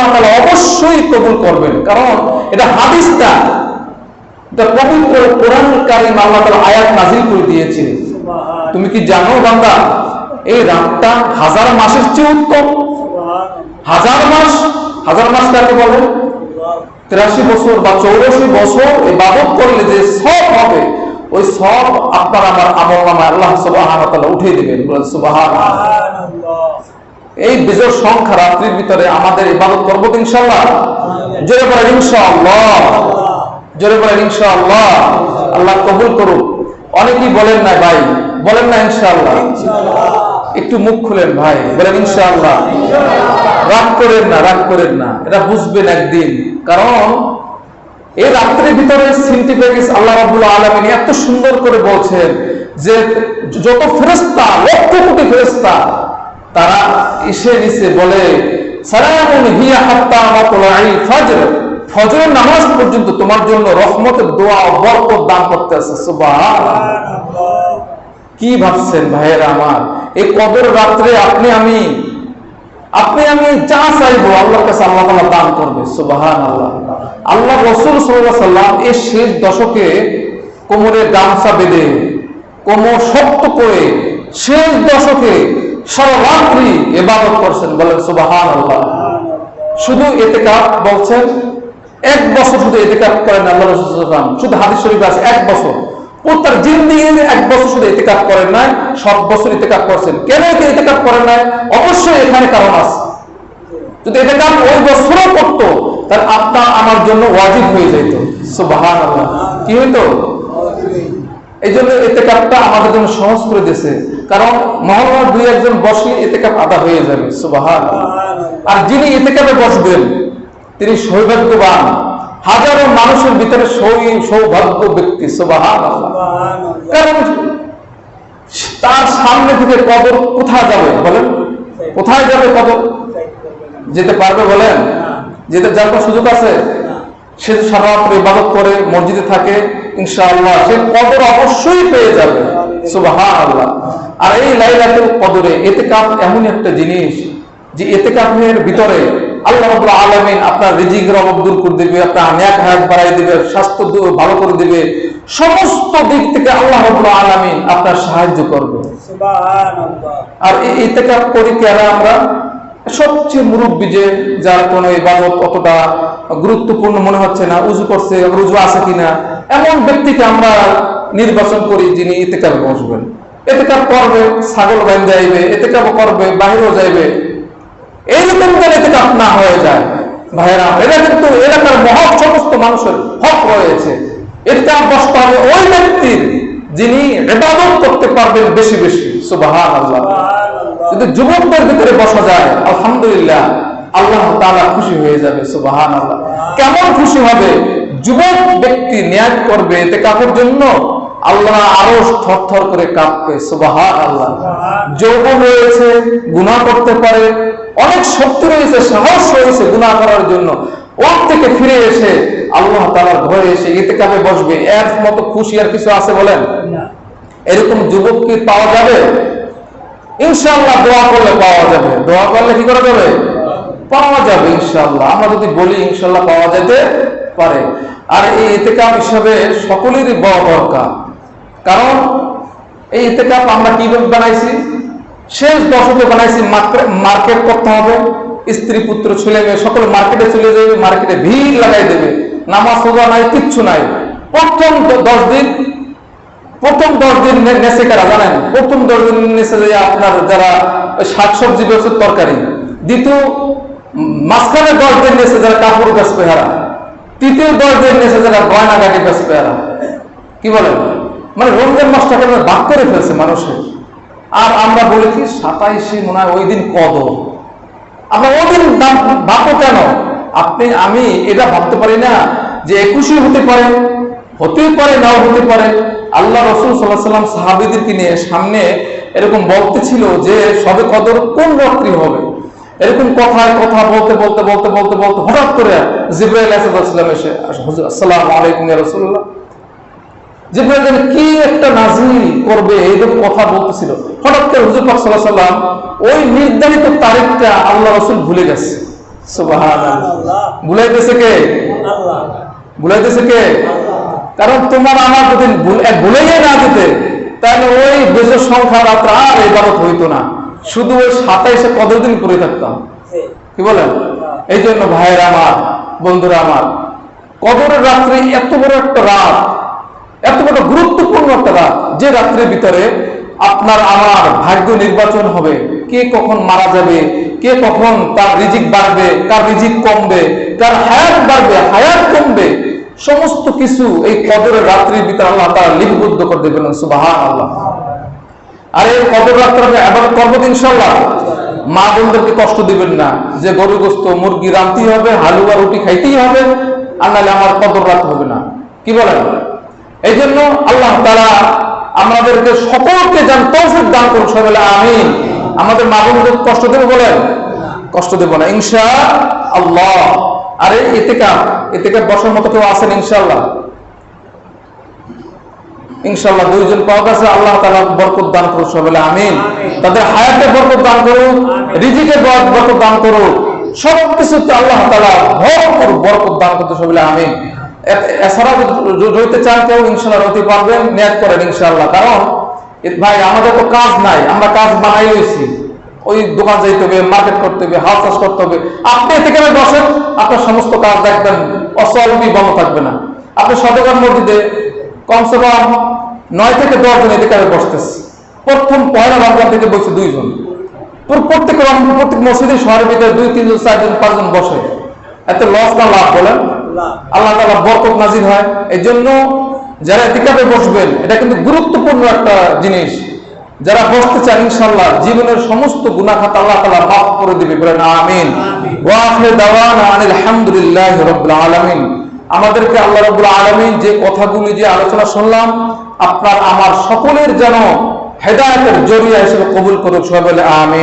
আল্লাহ তাআলা অবশ্যই কবুল করবেন, কারণ এটা হাদিসটা, এটা পবিত্র কোরআন কারীম আল্লাহ তাআলা আয়াত নাযিল করে দিয়েছে। তুমি কি জানো বান্দা, এই রাতটা 1000 মাসের চেয়ে উত্তম। 1000 মাস, 1000 মাস কাকে বলে? 83 বছর বা 84 বছর ইবাদত করলে যে সব হবে, ওই সব আপনার আমার আমলনামায় আল্লাহ সুবহানাহু ওয়া তাআলা উঠিয়ে দিবেন। বলেন সুবহানাল্লাহ। এই বিজয় সংখ্যা রাত্রির ভিতরে আমাদের ইবাদত করব ইনশাআল্লাহ। জোরে বলেন ইনশাআল্লাহ, জোরে বলেন ইনশাআল্লাহ। আল্লাহ কবুল করুক। অনেকেই বলেন না ভাই, বলেন না ইনশাআল্লাহ, একটু মুখ খুলেন ভাই, বলেন ইনশাআল্লাহ। রাগ করেন না, রাগ করেন না, এটা বুঝবেন একদিন। কারণ এই রাত্রির ভিতরে সিনটিফিক্যাস আল্লাহ রাব্বুল আলামিন এত সুন্দর করে বলছেন যে যত ফেরেশতা, লক্ষ কোটি ফেরেশতা, তারা এসে নিচে বলে সালামুন হিয়া হাত্তা মাতলাইল ফজর, ফজরের নামাজ পর্যন্ত তোমার জন্য রহমতের দোয়া ও বরকত দান করতে আছে। সুবহানাল্লাহ। কি ভাবছেন ভাইয়েরা আমার, এই কদর রাত্রে আপনি আমি যা চাইবো আল্লাহর কাছে আল্লাহ তাআলা দান করবে। সুবহানাল্লাহ। আল্লাহ রাসূল সাল্লাল্লাহু আলাইহি ওয়াসাল্লাম এই শেষ দশকে কোমরে গামছা বেঁধে, কোমর শক্ত করে শেষ দশকে সারা রাত্রি ইবাদত করছেন। বলেন সুবহানাল্লাহ। শুধু ইতিকাফ বলছেন, 1 বছর শুধু ইতিকাফ করেন আল্লাহ রাসূল সাল্লাল্লাহু আলাইহি ওয়াসাল্লাম। শুধু হাদিস শরীফে আছে 1 বছর। ও তার জিন্দেগিতে 1 বছর শুধু ইতিকাফ করেন নাই, 7 বছর ইতিকাফ করছেন। কেন ইতিকাফ করেন নাই? অবশ্যই এখানে কারণ আছে। যদি ইতিকাফ ওই বছরও করতো, তাহলে আপনার আমার জন্য ওয়াজিব হয়ে যেত। সুবহানাল্লাহ। কি হইতো? এই জন্য ইতিকাফটা আমাদের জন্য সহজ করে দিয়েছে, কারণ মহল্লার 2-1 বসলে ইতিকাফ আদা হয়ে যাবে। সুবহানাল্লাহ। আর যিনি ইতিকাফে বসবেন তিনি সৌভাগ্যবান, হাজারো মানুষের ভিতরে সৌভাগ্য ব্যক্তি। সুবহানাল্লাহ। কারণ তার সামনে থেকে কবর কোথায় যাবে বলেন? কোথায় যাবে কবর? যেতে পারবে বলেন? যেতে যাওয়ার সুযোগ আছে? সে সারা রাত ইবাদত করে মসজিদে থাকে, ইনশাআল্লাহ সে কবর অবশ্যই পেয়ে যাবে। সুবহানাল্লাহ। আর এই লাইলাতুল কদরে ইতিকাফ এমন একটা জিনিস যে ইতিকাফের ভিতরে আল্লাহ রাব্বুল আলামিন আপনার রিজিকের অভাব দূর করে দিবে, আপনার নেক হায়াত বাড়াই দিবে, স্বাস্থ্য ভালো করে দিবে, সমস্ত দিক থেকে আল্লাহ রাব্বুল আলামিন আপনার সাহায্য করবে। সুবহানাল্লাহ। আর এই ইতিকাফ করি কারা? আমরা সবচেয়ে মুরব্বী, যার কোনো ইবাদত অতটা গুরুত্বপূর্ণ মনে হচ্ছে না, উযু করছে, রুজু আছে কিনা, এমন ব্যক্তিকে আমরা নির্বাচন করি যিনি ইতিকাফে বসবেন। ইতিকাফ করবে, ছাগল বাইন্ধে যাইবে, ইতিকাফ করবে, বাইরেও যাইবে। এইরকম করে ইতিকাফ না হয়ে যায় ভাইয়েরা, এটা কিন্তু এলাকার মহৎ সমস্ত মানুষের হক রয়েছে। ইতিকাফ বসতে হবে ওই ব্যক্তির যিনি ইবাদত করতে পারবেন বেশি বেশি। সুবহানাল্লাহ। যদি যুবকদের ভিতরে বসা যায়, আলহামদুলিল্লাহ, আল্লাহ তাআলা খুশি হয়ে যাবে। সুবহানাল্লাহ। কেমন খুশি হবে? যুবক ব্যক্তি নিয়াত করবে ইতিকাফের জন্য, আল্লাহ আরো থরথর করে কাঁপবে। সুবহানাল্লাহ। যৌবন রয়েছে, গুনাহ করতে পারে, অনেক শক্তি রয়েছে, সাহস রয়েছে গুনাহ করার জন্য, ওর থেকে ফিরে এসে আল্লাহ তাআলার ঘরে এসে ইতিকাফে বসবে, এর মতো খুশি আর কিছু আছে বলেন? এরকম যুবক কি পাওয়া যাবে? ইনশাআল্লাহ দোয়া করলে পাওয়া যাবে। দোয়া করলে কি করা যাবে? পাওয়া যাবে ইনশাআল্লাহ। আমরা যদি বলি ইনশাআল্লাহ পাওয়া যেতে পারে। আর এই ইতিকাফ হিসাবে সকলেরই বড় দরকার, কারণ এই ইতিকাফ আমরা কিভাবে বানাইছি? শেষ দশকে বানাইছি। মার্কেট করতে হবে, স্ত্রী পুত্র ছেলে মেয়ে সকলে মার্কেটে চলে যাবে, মার্কেটে ভিড় লাগাই দেবে, নামাজ রোজা নাই, কিচ্ছু নাই। প্রথম 10 দিন নেশে কারা জানেন? প্রথম 10 দিন নেশে যে আপনার যারা শাকসবজি বেচে তরকারি, দ্বিতীয় মাঝখানে 10 দিন নেশে যারা কাপড় বেচবে হারা, তৃতীয় 10 দিন নেশে যারা গয়না গাড়ি বেচবে হারা। কি বলেন? মানে রমজান মাসটাকে ভাগ করে ফেলছে মানুষের। আর আমরা বলি কি 27 মনে হয় ওই দিন কদর, আমরা ওই দিন ভাববো কেন? আপনি আমি এটা ভাবতে পারি না যে 21 হতে পারে, হতেই পারে, নাও হতে পারে। আল্লাহ রাসূল সাল্লাল্লাহু আলাইহি ওয়াসাল্লাম সাহাবীদেরকে নিয়ে সামনে এরকম বলতেছিল যে সবে কদর কোন রাত্রি হবে। এরকম কথা বলতে বলতে বলতে বলতে বলতে হঠাৎ করে জিবরাইল আলাইহিস সালাম এসে, আসসালামু আলাইকুম ইয়া রাসূলুল্লাহ, জিবরাইল কি একটা নাজিল করবে এইরকম কথা বলতেছিল। হঠাৎ করে হুজুর পাক সাল্লাল্লাহু আলাইহি ওয়াসাল্লাম ওই নির্ধারিত তারিখটা আল্লাহ রাসূল ভুলে গেছে। সুবহানাল্লাহ। বুলাইতেছে কে? বুলাইতেছে কে? কারণ তোমার আমার যদি ভুলেই না দিতে, তাহলে ওই বেজর সংখ্যা রাত্র আর ইবাদত হইতো না, শুধু ওই 27 কদর দিন করে থাকতাম। কি বলেন? এই জন্য ভাইয়েরা আমার, বন্ধুরা আমার, কদরের রাত্রি এত বড় একটা রাত, এত বড় গুরুত্বপূর্ণ একটা রাত, যে রাত্রির ভিতরে আপনার আমার ভাগ্য নির্বাচন হবে। কে কখন মারা যাবে, কে কখন তার রিজিক বাড়বে, কার রিজিক কমবে, কার হায়াত বাড়বে, হায়াত কমবে, সমস্ত কিছু এই কদরের রাত্রির ভিতরে আল্লাহ তাআলা লিপিবদ্ধ করে দেবেন। সুবহানাল্লাহ। আর এই কদর রাত্রে আমরা ইবাদত করব ইনশাআল্লাহ। মা বোনদেরকে কষ্ট দিবেন না যে গরু গোশত মুরগি রাঁধতেই হবে, হালুয়া রুটি খাইতেই হবে, আর নাহলে আমার কদর রাত হবে না। কি বলেন? এই জন্য আল্লাহ তাআলা আমাদেরকে সকলকে যেন তৌফিক দান করুন, সবাই বলে আমিন। আমাদের মা বোনদের কষ্ট দেব বলেন? কষ্ট দেব না ইনশাআল্লাহ। আরে ইতিকাফ বসার মতো কেউ আছেন ইনশাআল্লাহ? ইনশাআল্লাহ দুইজন পাওয়া গেছে। আল্লাহ তাআলা বরকত দান করুন, সবাই বলে আমিন। তাদের হায়াতে বরকত দান করুন, রিজিকে বরকত দান করুন, সবকিছুতে আল্লাহ তাআলা ভরপুর বরকত দান করতে, সবাই বলে আমিন। এছাড়া রইতে চান কেউ ইনশাআল্লাহ রইতে পারবেন, নিয়ত করেন ইনশাআল্লাহ। কারণ ভাই আমাদের তো কাজ নাই, আমরা কাজ বানাই লইছি। ওই দোকান যাইতে হবে, মার্কেট করতে হবে, হাউস চাষ করতে হবে। আপনি থেকে বসেন, আপনার সমস্ত কাজ দেখবেন অসলবি বন্ধ থাকবে না। আপনি সদকার মসজিদে কমসে কম 9 থেকে 10 জন এদিকে বসতেছে। প্রথম পয়লা রমজান থেকে বসে 2 জন। প্রত্যেক মসজিদে শহরের ভিতরে 2, 3 জন, 4 জন, 5 জন বসে। এত লস না লাভ বলেন? আল্লাহ তাআলা বরকত নাজিল হয়। এই জন্য যারা ইতিকাফে বসবেন, এটা কিন্তু গুরুত্বপূর্ণ একটা জিনিস। যারা বসতে চান ইনশাআল্লাহ জীবনের সমস্ত গুনাহ খাতা আল্লাহ তাআলা মাফ করে দিবে, বলেন আমিন। ওয়া আখিরু দাওয়ানা আনিল হামদুলিল্লাহি রাব্বিল আলামিন। আমাদেরকে আল্লাহ রাব্বুল আলামিন যে কথাগুলি, যে আলোচনা শুনলাম, আপনার আমার সকলের যেন হেদায়েতের জরিয়া হিসেবে কবুল করুক, সবাই বলে আমিন।